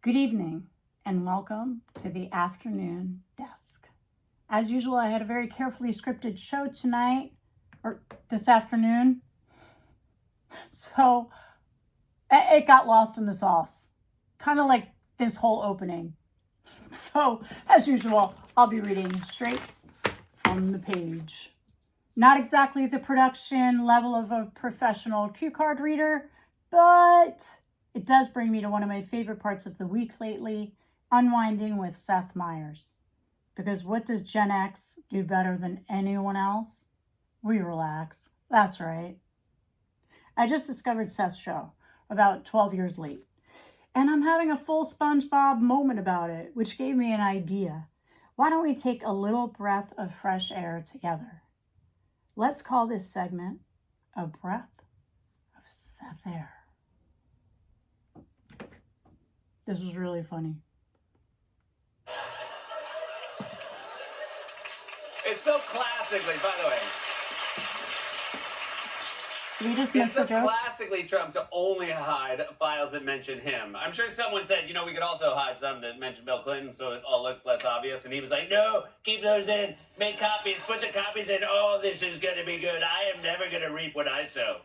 Good evening and welcome to the afternoon desk. As usual, I had a very carefully scripted show tonight, or this afternoon. So it got lost in the sauce, kind of like this whole opening. So as usual, I'll be reading straight from the page. Not exactly the production level of a professional cue card reader, but it does bring me to one of my favorite parts of the week lately, unwinding with Seth Meyers. Because what does Gen X do better than anyone else? We relax. That's right. I just discovered Seth's show about 12 years late, and I'm having a full SpongeBob moment about it, which gave me an idea. Why don't we take a little breath of fresh air together? Let's call this segment A Breath of Seth Air. This was really funny. It's so classically, by the way. Did we just miss the joke? Classically Trump to only hide files that mention him. I'm sure someone said, we could also hide some that mention Bill Clinton so it all looks less obvious. And he was like, no, keep those in. Make copies. Put the copies in. Oh, this is going to be good. I am never going to reap what I sow.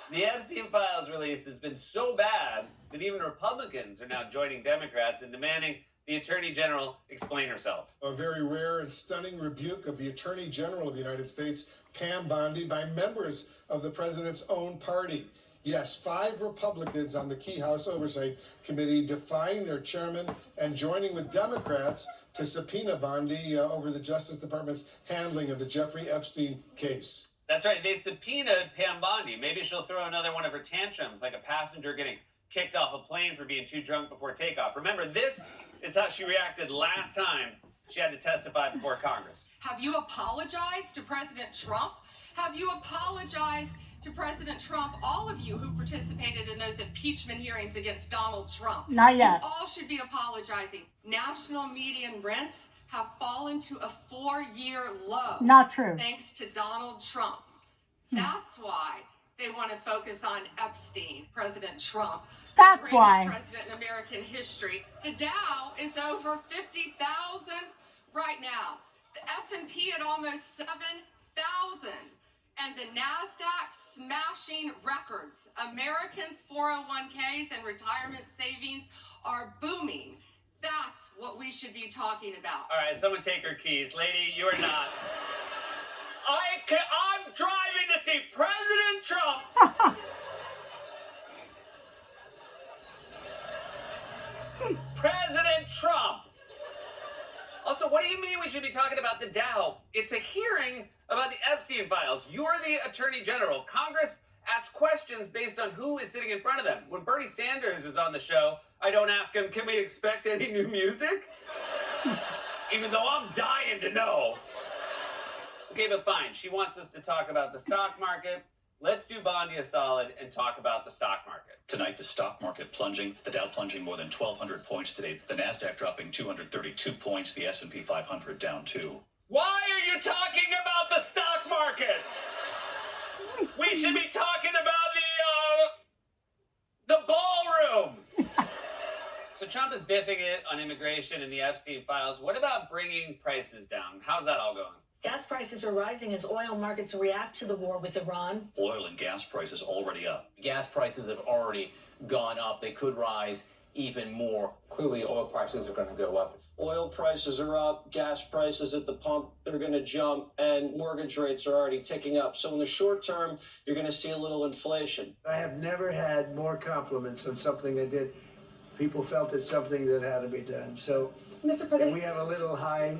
The Epstein Files release has been so bad that even Republicans are now joining Democrats in demanding the Attorney General explain herself. A very rare and stunning rebuke of the Attorney General of the United States, Pam Bondi, by members of the president's own party. Yes, 5 Republicans on the key House Oversight Committee defying their chairman and joining with Democrats to subpoena Bondi over the Justice Department's handling of the Jeffrey Epstein case. That's right. They subpoenaed Pam Bondi. Maybe she'll throw another one of her tantrums, like a passenger getting kicked off a plane for being too drunk before takeoff. Remember, this is how she reacted last time she had to testify before Congress. Have you apologized to President Trump? Have you apologized to President Trump, all of you who participated in those impeachment hearings against Donald Trump? Not yet. You all should be apologizing. National median rents have fallen to a 4-year low. Not true. Thanks to Donald Trump. That's why they want to focus on Epstein, President Trump. That's the why. greatest president in American history. The Dow is over 50,000 right now. The S&P at almost 7,000. And the NASDAQ smashing records. Americans' 401ks and retirement savings are booming. That's what we should be talking about. All right, someone take her keys. Lady, you are not. I'm driving to see President Trump. President Trump. Also, what do you mean we should be talking about the Dow? It's a hearing about the Epstein Files. You're the Attorney General. Congress asks questions based on who is sitting in front of them. When Bernie Sanders is on the show, I don't ask him, can we expect any new music? Even though I'm dying to know. Okay, but fine. She wants us to talk about the stock market. Let's do Bondi a solid and talk about the stock market. Tonight, the stock market plunging, the Dow plunging more than 1,200 points today, the NASDAQ dropping 232 points, the S&P 500 down 2. Why are you talking about the stock market? We should be talking about the ballroom. So Trump is biffing it on immigration and the Epstein Files. What about bringing prices down? How's that all going? Gas prices are rising as oil markets react to the war with Iran. Oil and gas prices already up. Gas prices have already gone up. They could rise even more. Clearly, oil prices are going to go up. Oil prices are up, gas prices at the pump are going to jump, and mortgage rates are already ticking up. So in the short term, you're going to see a little inflation. I have never had more compliments on something I did. People felt it's something that had to be done. So Mr. President, we have a little high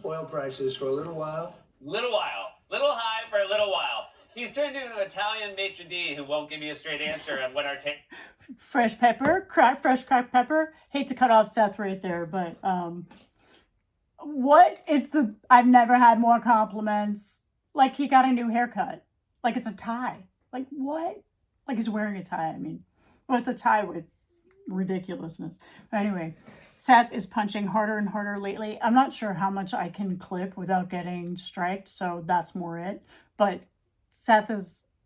oil prices for a little while. Little high for a little while. He's turned into an Italian maitre d' who won't give me a straight answer on what our take. Fresh cracked pepper. Hate to cut off Seth right there, but I've never had more compliments. Like he got a new haircut. Like it's a tie. Like what? Like he's wearing a tie. I mean, well, it's a tie with ridiculousness. But anyway, Seth is punching harder and harder lately. I'm not sure how much I can clip without getting striked, so that's more it. But Seth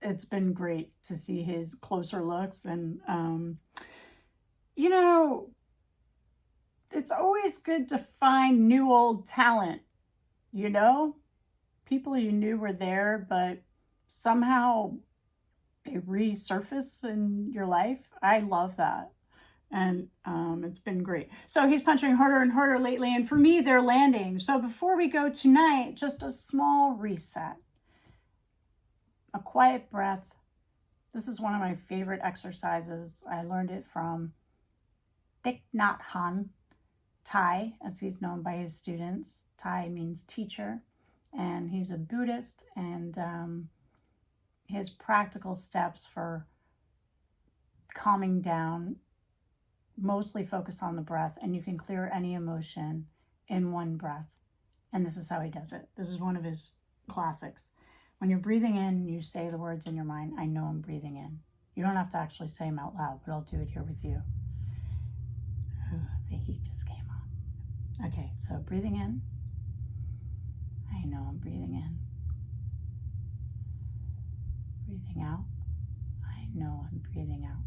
it's been great to see his closer looks. And, it's always good to find new old talent, you know? People you knew were there, but somehow they resurface in your life. I love that. And it's been great. So he's punching harder and harder lately. And for me, they're landing. So before we go tonight, just a small reset. A quiet breath. This is one of my favorite exercises. I learned it from Thich Nhat Hanh, Thai, as he's known by his students. Thai means teacher. And he's a Buddhist. And his practical steps for calming down mostly focus on the breath, and you can clear any emotion in one breath. And this is how he does it. This is one of his classics. When you're breathing in, you say the words in your mind, I know I'm breathing in. You don't have to actually say them out loud, but I'll do it here with you. Oh, the heat just came on. Okay, so breathing in, I know I'm breathing in. Breathing out, I know I'm breathing out.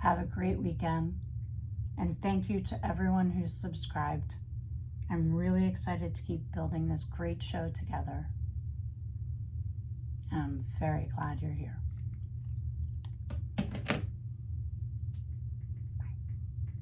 Have a great weekend, and thank you to everyone who's subscribed. I'm really excited to keep building this great show together, and I'm very glad you're here.